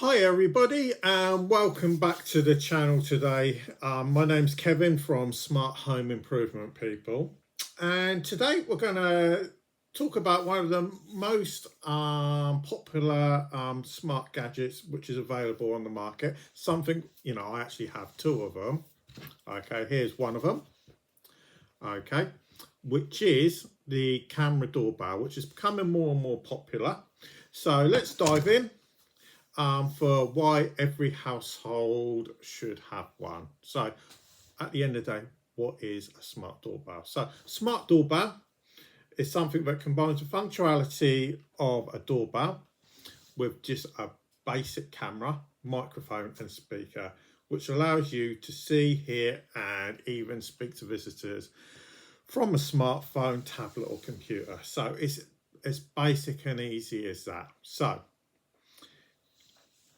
Hi everybody and welcome back to the channel today. My name's Kevin from Smart Home Improvement People, and today we're going to talk about one of the most popular smart gadgets which is available on the market. Something, I actually have two of them. Okay, here's one of them. Okay, which is the camera doorbell, which is becoming more and more popular. So let's dive in. For why every household should have one. So at the end of the day, what is a smart doorbell? So smart doorbell is something that combines the functionality of a doorbell with just a basic camera, microphone and speaker, which allows you to see, hear and even speak to visitors from a smartphone, tablet or computer. So it's as basic and easy as that. So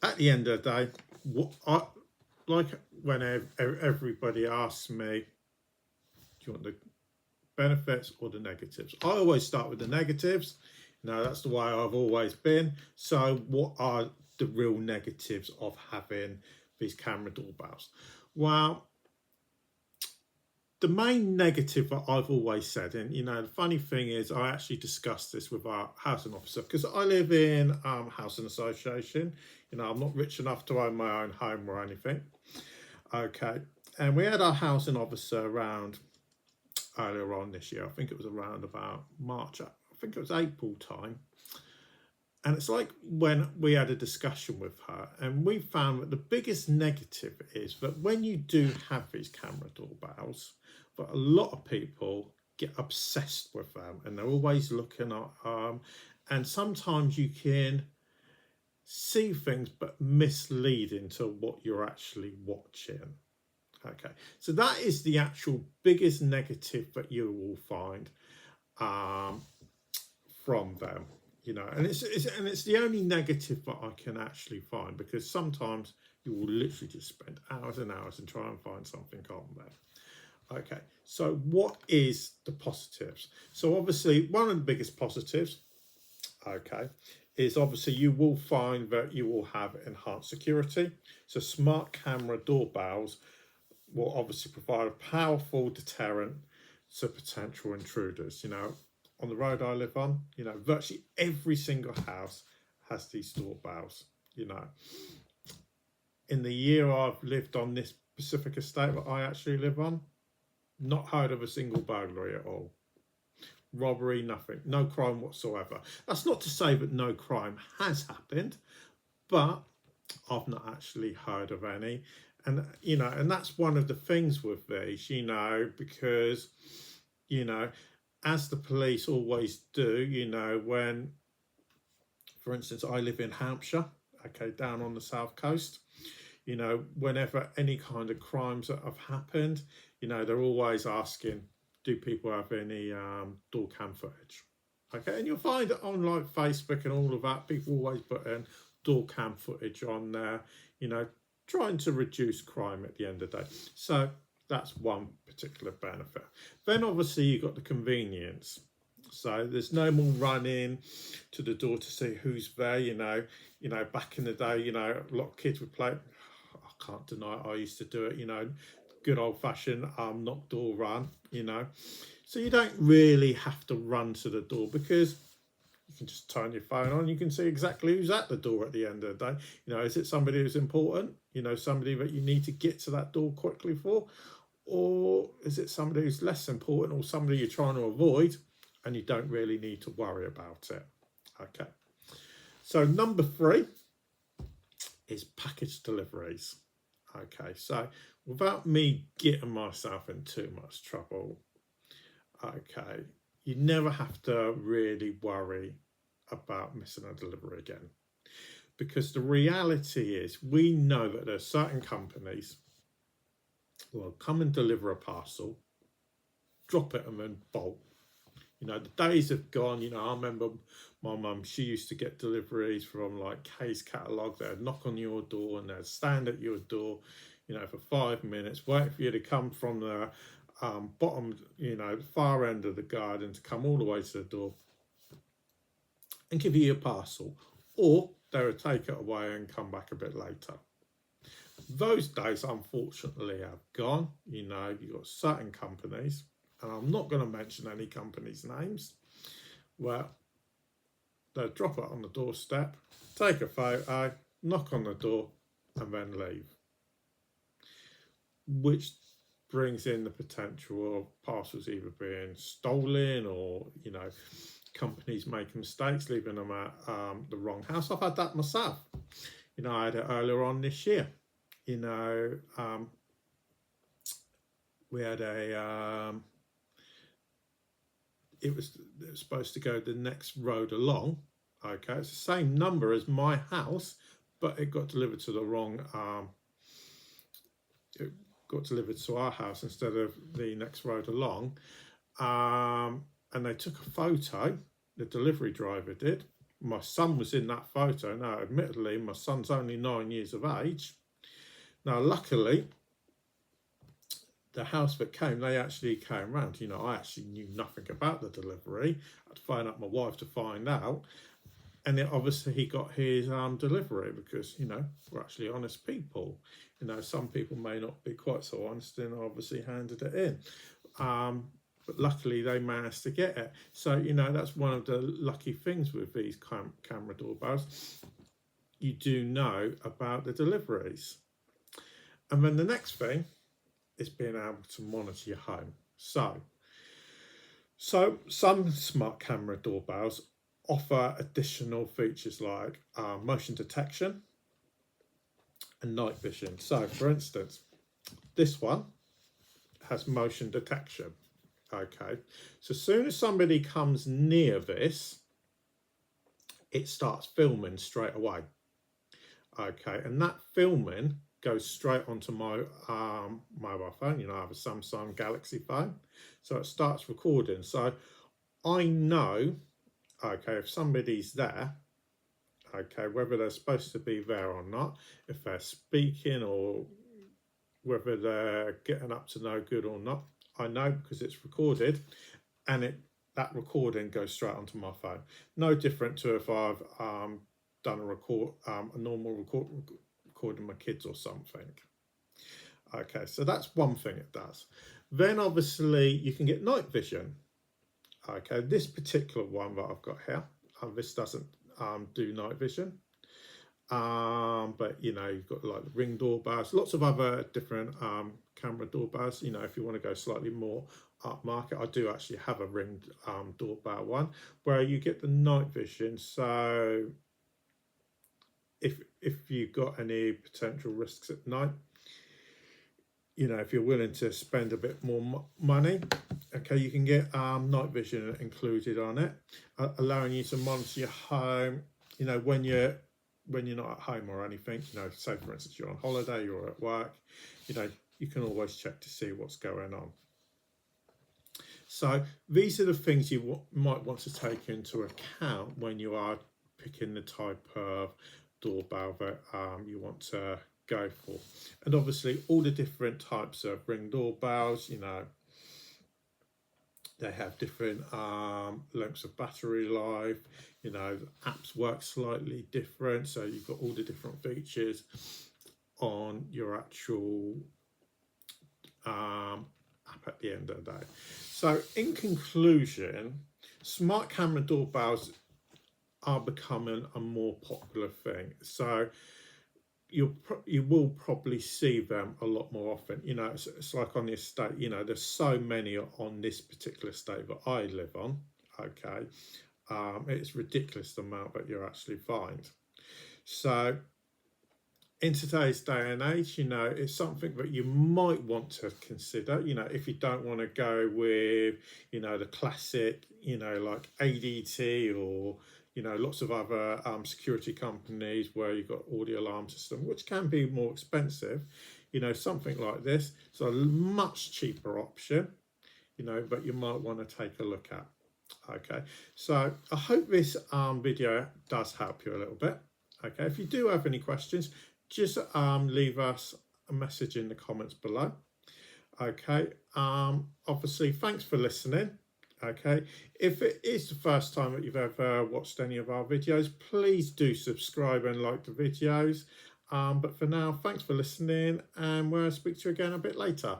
at the end of the day, like when everybody asks me, do you want the benefits or the negatives? I always start with the negatives. That's the way I've always been. So what are the real negatives of having these camera doorbells? Well, the main negative that I've always said, and the funny thing is I actually discussed this with our housing officer because I live in housing association. I'm not rich enough to own my own home or anything. Okay, and we had our housing officer around earlier on this year. I think it was around about March. I think it was April time. And it's like when we had a discussion with her, and we found that the biggest negative is that when you do have these camera doorbells, but a lot of people get obsessed with them and they're always looking at and sometimes you can see things but mislead into what you're actually watching. Okay, so that is the actual biggest negative that you will find from them. And it's the only negative that I can actually find, because sometimes you will literally just spend hours and hours and try and find something on there. Okay, so what is the positives? So obviously one of the biggest positives, okay, is obviously you will find that you will have enhanced security. So smart camera doorbells will obviously provide a powerful deterrent to potential intruders. On the road I live on, virtually every single house has these doorbells. In the year I've lived on this specific estate that I actually live on, not heard of a single burglary at all. Robbery, nothing, no crime whatsoever. That's not to say that no crime has happened, but I've not actually heard of any. And and that's one of the things with these, because as the police always do, when, for instance, I live in Hampshire, okay, down on the south coast, whenever any kind of crimes that have happened, they're always asking, do people have any door cam footage? Okay, and you'll find it on like Facebook and all of that, people always put in door cam footage on there, trying to reduce crime at the end of the day. So that's one particular benefit. Then obviously you've got the convenience. So there's no more running to the door to see who's there. Back in the day, a lot of kids would play. I can't deny it, I used to do it. Good old fashioned knock door run. So you don't really have to run to the door, because you can just turn your phone on. You can see exactly who's at the door at the end of the day. Is it somebody who's important? Somebody that you need to get to that door quickly for? Or is it somebody who's less important, or somebody you're trying to avoid and you don't really need to worry about it? Okay. So number 3 is package deliveries. Okay. So without me getting myself in too much trouble, okay, you never have to really worry about missing a delivery again, because the reality is we know that there's certain companies who will come and deliver a parcel, drop it and then bolt. The days have gone. I remember my mum, she used to get deliveries from like K's Catalogue. They'd knock on your door and they'd stand at your door, for 5 minutes, wait for you to come from the bottom, far end of the garden, to come all the way to the door and give you your parcel. Or they would take it away and come back a bit later. Those days, unfortunately, have gone. You know, you've got certain companies, and I'm not going to mention any companies' names, where they'll drop it on the doorstep, take a photo, knock on the door, and then leave. Which brings in the potential of parcels either being stolen or, you know, companies making mistakes, leaving them at the wrong house. I've had that myself. You know, I had it earlier on this year. You know, we had it was supposed to go the next road along. Okay, it's the same number as my house, but it got delivered to the wrong. It got delivered to our house instead of the next road along, and they took a photo. The delivery driver did. My son was in that photo. Now, admittedly, my son's only 9 years of age. Now, luckily, the house that came, they actually came round. You know, I actually knew nothing about the delivery. I had to phone up my wife to find out. And then obviously he got his delivery because, you know, we're actually honest people. You know, some people may not be quite so honest and obviously handed it in. But luckily they managed to get it. So, you know, that's one of the lucky things with these camera doorbells. You do know about the deliveries. And then the next thing is being able to monitor your home. So some smart camera doorbells offer additional features like motion detection and night vision. So, for instance, this one has motion detection. Okay, so as soon as somebody comes near this, it starts filming straight away. Okay, and that filming goes straight onto my mobile phone. You know, I have a Samsung Galaxy phone, so it starts recording. So I know, okay, if somebody's there, okay, whether they're supposed to be there or not, if they're speaking or whether they're getting up to no good or not, I know because it's recorded, and that recording goes straight onto my phone. No different to if I've done a normal recording my kids or something. Okay, so that's one thing it does. Then obviously you can get night vision. Okay, this particular one that I've got here, this doesn't do night vision. But you know, you've got like Ring doorbells, lots of other different camera doorbells. You know, if you want to go slightly more upmarket, I do actually have a Ring doorbell one where you get the night vision. So if you've got any potential risks at night, you know, if you're willing to spend a bit more money, okay, you can get night vision included on it, allowing you to monitor your home. You know, when you're not at home or anything, you know, say for instance you're on holiday, you're at work, you know, you can always check to see what's going on. So these are the things you might want to take into account when you are picking the type of doorbell that you want to go for. And obviously all the different types of Ring doorbells, you know, they have different lengths of battery life. You know, the apps work slightly different, so you've got all the different features on your actual app at the end of the day. So in conclusion, smart camera doorbells are becoming a more popular thing. So you will probably see them a lot more often. You know, it's like on the estate, you know, there's so many on this particular estate that I live on. Okay, it's ridiculous the amount that you actually find. So in today's day and age, you know, it's something that you might want to consider. You know, if you don't want to go with, you know, the classic, you know, like ADT or, you know, lots of other security companies where you've got audio alarm system, which can be more expensive. You know, something like this, so a much cheaper option, you know, but you might want to take a look at. Okay, so I hope this video does help you a little bit. Okay, if you do have any questions, just leave us a message in the comments below. Okay, obviously thanks for listening. Okay, if it is the first time that you've ever watched any of our videos, please do subscribe and like the videos. But for now, thanks for listening, and we'll speak to you again a bit later.